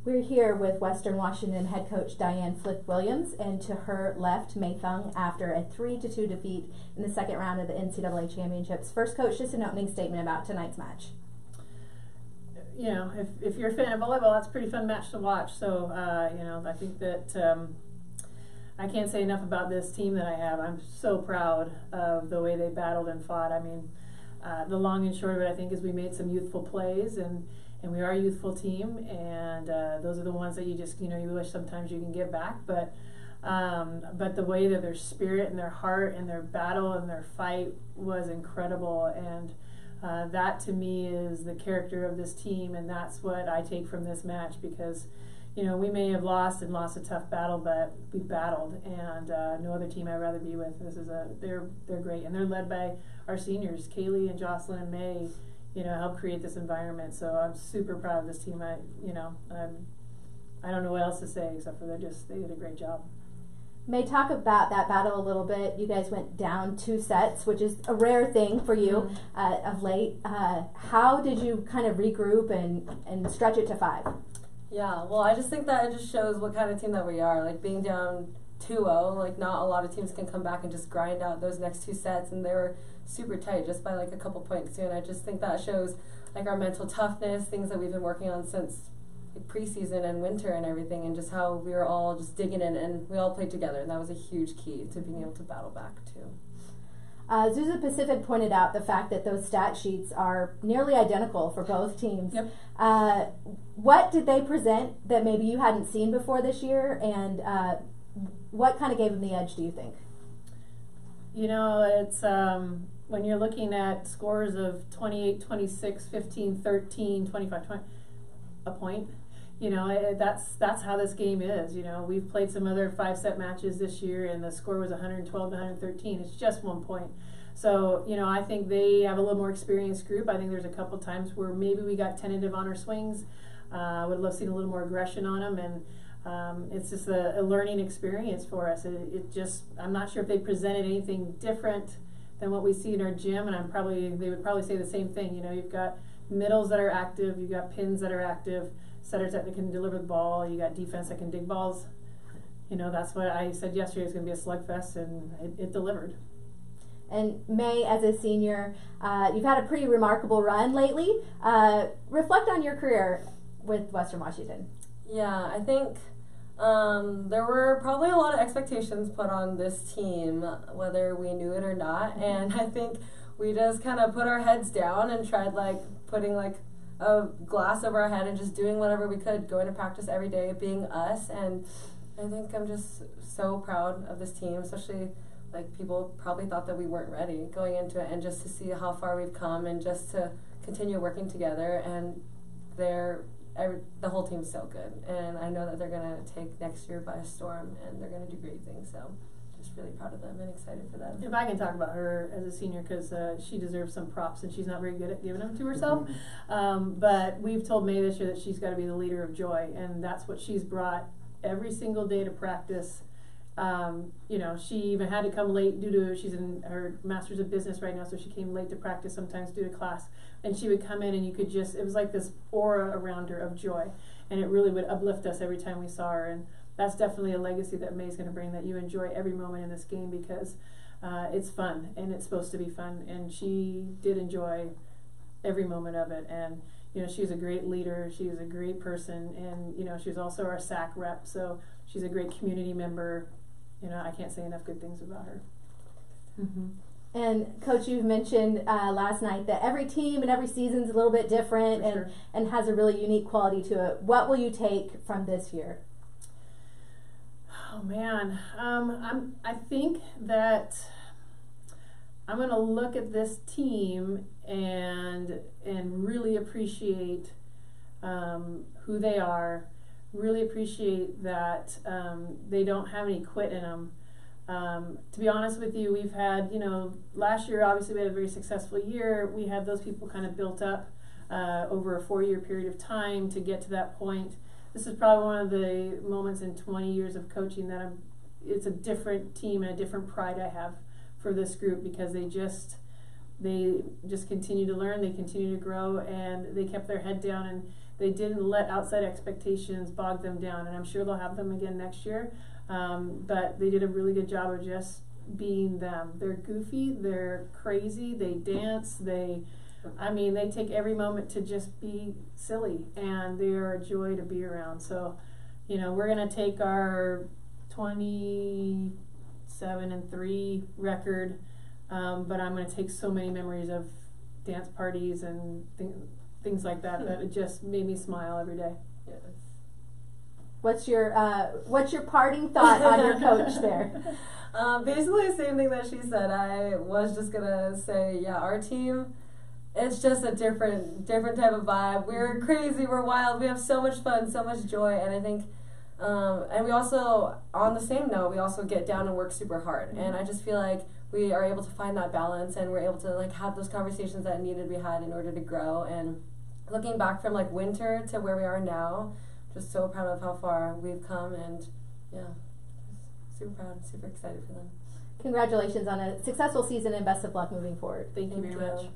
We're here with Western Washington head coach Diane Flick-Williams, and to her left, Mae Thungc, after a 3-2 defeat in the second round of the NCAA championships. First, coach, just an opening statement about tonight's match. You know, if you're a fan of volleyball, that's a pretty fun match to watch. So, you know, I think that I can't say enough about this team that I have. I'm so proud of the way they battled and fought. I mean, the long and short of it, I think, is we made some youthful plays, and we are a youthful team, and those are the ones that you just, you know, you wish sometimes you can get back. But the way that their spirit and their heart and their battle and their fight was incredible, and that to me is the character of this team, and that's what I take from this match, because, you know, we may have lost a tough battle, but we battled, and no other team I'd rather be with. They're great, and they're led by our seniors, Kaylee and Jocelyn and May. You know, help create this environment. So I'm super proud of this team. I don't know what else to say except for they did a great job. May, talk about that battle a little bit. You guys went down 2 sets, which is a rare thing for you of late. How did you kind of regroup and stretch it to 5? Yeah, well, I just think that it just shows what kind of team that we are. Like, being down 2-0, like, not a lot of teams can come back and just grind out those next 2 sets, and they were super tight just by like a couple points too. And I just think that shows like our mental toughness, things that we've been working on since like, preseason and winter and everything, and just how we were all just digging in, and we all played together, and that was a huge key to being able to battle back too. Azusa Pacific pointed out the fact that those stat sheets are nearly identical for both teams. Yep. What did they present that maybe you hadn't seen before this year, and what kind of gave them the edge, do you think? You know, it's when you're looking at scores of 28, 26, 15, 13, 25, 20, a point, you know, that's how this game is. You know, we've played some other 5-set matches this year, and the score was 112 to 113. It's just 1 point. So, you know, I think they have a little more experienced group. I think there's a couple times where maybe we got tentative on our swings. I would love to see a little more aggression on them, and it's just a learning experience for us. I'm not sure if they presented anything different than what we see in our gym, and they would probably say the same thing. You know, you've got middles that are active, you've got pins that are active, setters that can deliver the ball, you got defense that can dig balls. You know, that's what I said yesterday, it's going to be a slugfest, and it delivered. And May, as a senior, you've had a pretty remarkable run lately. Reflect on your career with Western Washington. Yeah, I think there were probably a lot of expectations put on this team, whether we knew it or not, and I think we just kind of put our heads down and tried like putting like a glass over our head and just doing whatever we could, going to practice every day, being us. And I think I'm just so proud of this team, especially like people probably thought that we weren't ready going into it, and just to see how far we've come and just to continue working together. And the whole team's so good, and I know that they're going to take next year by storm, and they're going to do great things. So just really proud of them and excited for them. If I can talk about her as a senior, because she deserves some props, and she's not very good at giving them to herself. But we've told May this year that she's got to be the leader of joy, and that's what she's brought every single day to practice. You know, she even had to come late due to, she's in her master's of business right now, so she came late to practice sometimes due to class. And she would come in, and you could just, it was like this aura around her of joy, and it really would uplift us every time we saw her. And that's definitely a legacy that May's going to bring, that you enjoy every moment in this game, because it's fun, and it's supposed to be fun, and she did enjoy every moment of it. And you know, she's a great leader, she was a great person, and you know, she was also our SAC rep, so she's a great community member. You know, I can't say enough good things about her. And Coach, you've mentioned last night that every team and every season's a little bit different, and has a really unique quality to it. What will you take from this year? Oh man, I think that I'm going to look at this team and really appreciate who they are. Really appreciate that they don't have any quit in them. To be honest with you, we've had, you know, last year obviously we had a very successful year. We had those people kind of built up over a 4-year period of time to get to that point. This is probably one of the moments in 20 years of coaching that it's a different team and a different pride I have for this group, because they just continue to learn, they continue to grow, and they kept their head down, and they didn't let outside expectations bog them down, and I'm sure they'll have them again next year. But they did a really good job of just being them. They're goofy, they're crazy, they dance, they take every moment to just be silly, and they're a joy to be around. So, we're going to take our 27-3 record, but I'm going to take so many memories of dance parties and things like that that it just made me smile every day. Yes. What's your parting thought on your coach there? Basically the same thing that she said. I was just gonna say, yeah, our team, it's just a different type of vibe. We're crazy, we're wild, we have so much fun, so much joy, and I think, and we also, on the same note, we also get down and work super hard, and I just feel like we are able to find that balance, and we're able to like have those conversations that needed to be had in order to grow. And looking back from like winter to where we are now, just so proud of how far we've come, and yeah, super proud, super excited for them. Congratulations on a successful season and best of luck moving forward. Thank you very much.